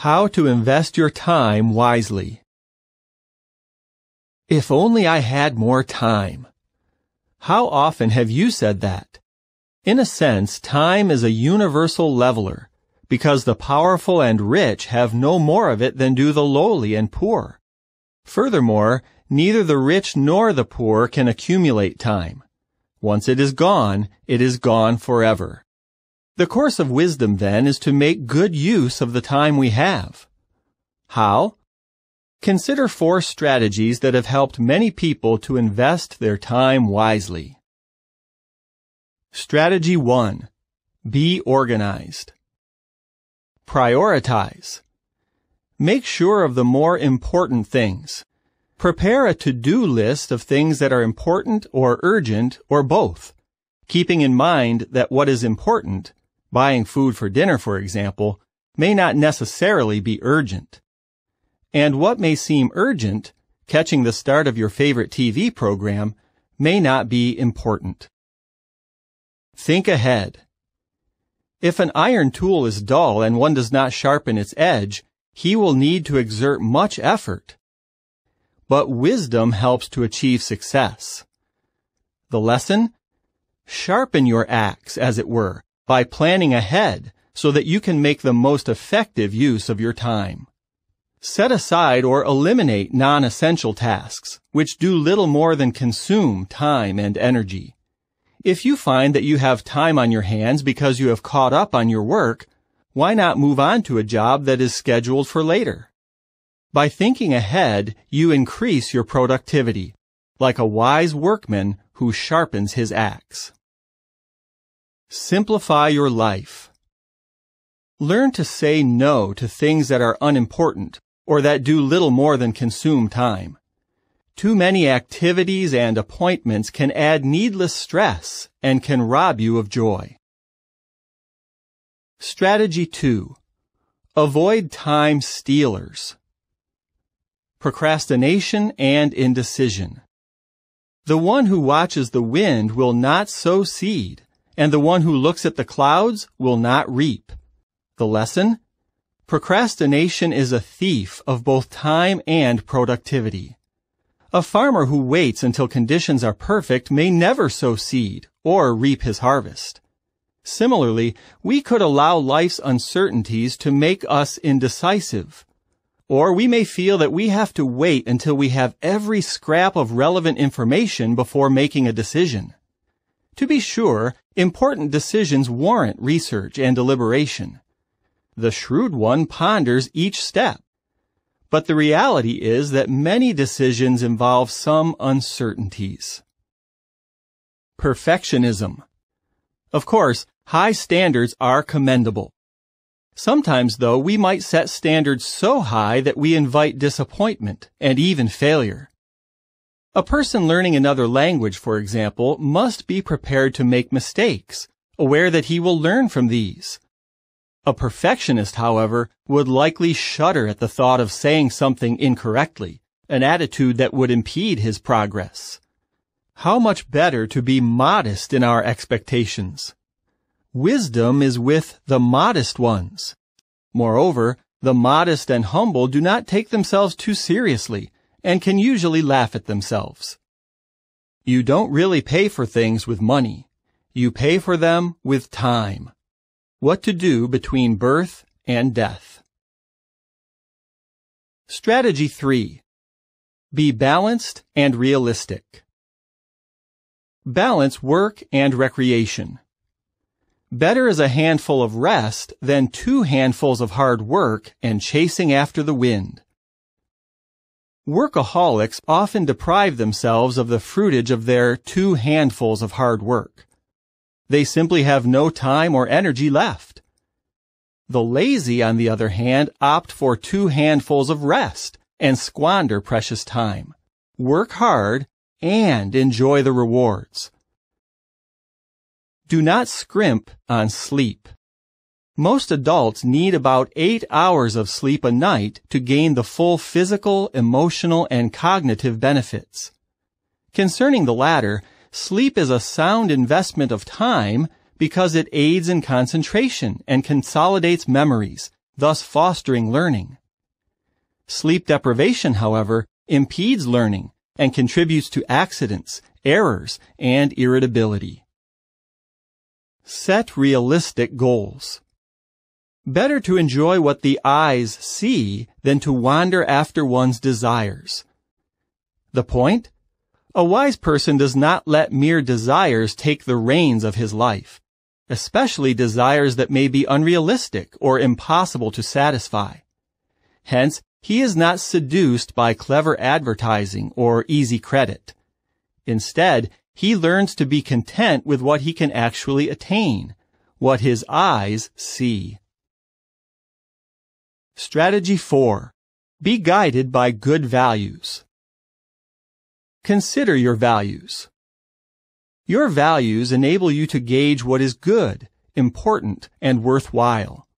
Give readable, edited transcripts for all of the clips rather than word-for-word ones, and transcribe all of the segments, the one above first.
How to invest your time wisely. If only I had more time. How often have you said that? In a sense, time is a universal leveler, because the powerful and rich have no more of it than do the lowly and poor. Furthermore, neither the rich nor the poor can accumulate time. Once it is gone forever. The course of wisdom, then, is to make good use of the time we have. How? Consider 4 strategies that have helped many people to invest their time wisely. Strategy 1. Be organized. Prioritize. Make sure of the more important things. Prepare a to-do list of things that are important or urgent or both, keeping in mind that what is important, buying food for dinner, for example, may not necessarily be urgent. And what may seem urgent, catching the start of your favorite TV program, may not be important. Think ahead. If an iron tool is dull and one does not sharpen its edge, he will need to exert much effort. But wisdom helps to achieve success. The lesson? Sharpen your axe, as it were, by planning ahead so that you can make the most effective use of your time. Set aside or eliminate non-essential tasks, which do little more than consume time and energy. If you find that you have time on your hands because you have caught up on your work, why not move on to a job that is scheduled for later? By thinking ahead, you increase your productivity, like a wise workman who sharpens his axe. Simplify your life. Learn to say no to things that are unimportant or that do little more than consume time. Too many activities and appointments can add needless stress and can rob you of joy. Strategy 2. Avoid time stealers. Procrastination and indecision. The one who watches the wind will not sow seed, and the one who looks at the clouds will not reap. The lesson? Procrastination is a thief of both time and productivity. A farmer who waits until conditions are perfect may never sow seed or reap his harvest. Similarly, we could allow life's uncertainties to make us indecisive. Or we may feel that we have to wait until we have every scrap of relevant information before making a decision. To be sure, important decisions warrant research and deliberation. The shrewd one ponders each step. But the reality is that many decisions involve some uncertainties. Perfectionism. Of course, high standards are commendable. Sometimes, though, we might set standards so high that we invite disappointment and even failure. A person learning another language, for example, must be prepared to make mistakes, aware that he will learn from these. A perfectionist, however, would likely shudder at the thought of saying something incorrectly, an attitude that would impede his progress. How much better to be modest in our expectations. Wisdom is with the modest ones. Moreover, the modest and humble do not take themselves too seriously and can usually laugh at themselves. You don't really pay for things with money. You pay for them with time. What to do between birth and death. Strategy 3. Be balanced and realistic. Balance work and recreation. Better is a handful of rest than 2 handfuls of hard work and chasing after the wind. Workaholics often deprive themselves of the fruitage of their 2 handfuls of hard work. They simply have no time or energy left. The lazy, on the other hand, opt for 2 handfuls of rest and squander precious time. Work hard and enjoy the rewards. Do not scrimp on sleep. Most adults need about 8 hours of sleep a night to gain the full physical, emotional, and cognitive benefits. Concerning the latter, sleep is a sound investment of time because it aids in concentration and consolidates memories thus fostering learning. Sleep deprivation, however, impedes learning and contributes to accidents, errors, and irritability. Set realistic goals. Better to enjoy what the eyes see than to wander after one's desires. The point? A wise person does not let mere desires take the reins of his life, especially desires that may be unrealistic or impossible to satisfy. Hence, he is not seduced by clever advertising or easy credit. Instead, he learns to be content with what he can actually attain, what his eyes see. Strategy 4. Be guided by good values. Consider your values. Your values enable you to gauge what is good, important, and worthwhile.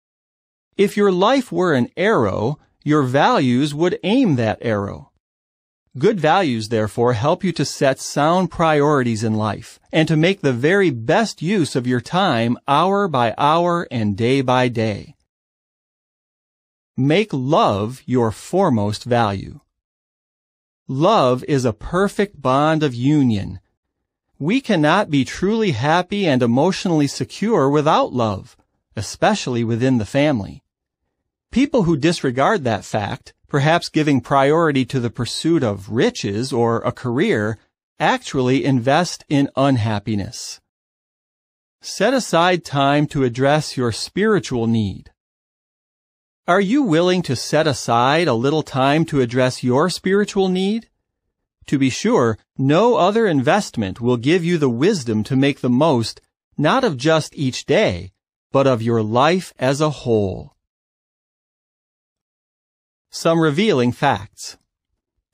If your life were an arrow, your values would aim that arrow. Good values, therefore, help you to set sound priorities in life and to make the very best use of your time hour by hour and day by day. Make love your foremost value. Love is a perfect bond of union. We cannot be truly happy and emotionally secure without love, especially within the family. People who disregard that fact, perhaps giving priority to the pursuit of riches or a career, actually invest in unhappiness. Set aside time to address your spiritual need. Are you willing to set aside a little time to address your spiritual need? To be sure, no other investment will give you the wisdom to make the most, not of just each day, but of your life as a whole. Some revealing facts.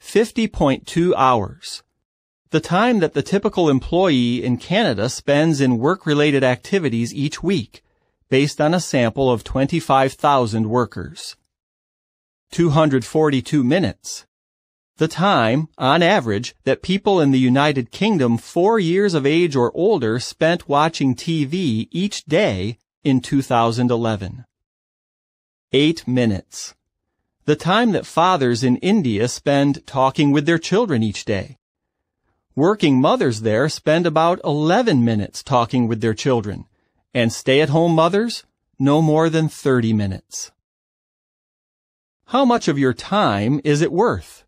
50.2 hours. The time that the typical employee in Canada spends in work-related activities each week, based on a sample of 25,000 workers. 242 minutes. The time, on average, that people in the United Kingdom 4 years of age or older spent watching TV each day in 2011. 8 minutes. The time that fathers in India spend talking with their children each day. Working mothers there spend about 11 minutes talking with their children, and stay-at-home mothers, no more than 30 minutes. How much of your time is it worth?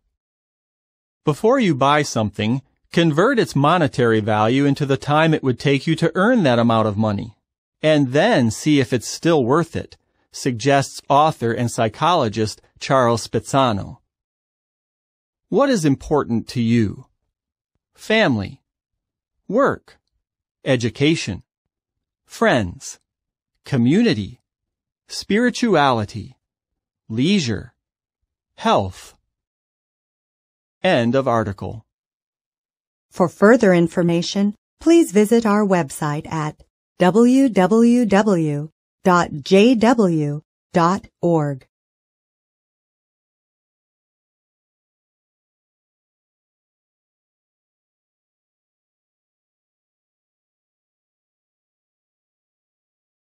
Before you buy something, convert its monetary value into the time it would take you to earn that amount of money, and then see if it's still worth it, suggests author and psychologist Charles Spizzano. What is important to you? Family, work, education, friends, community, spirituality, leisure, health. End of article. For further information, please visit our website at www.jw.org.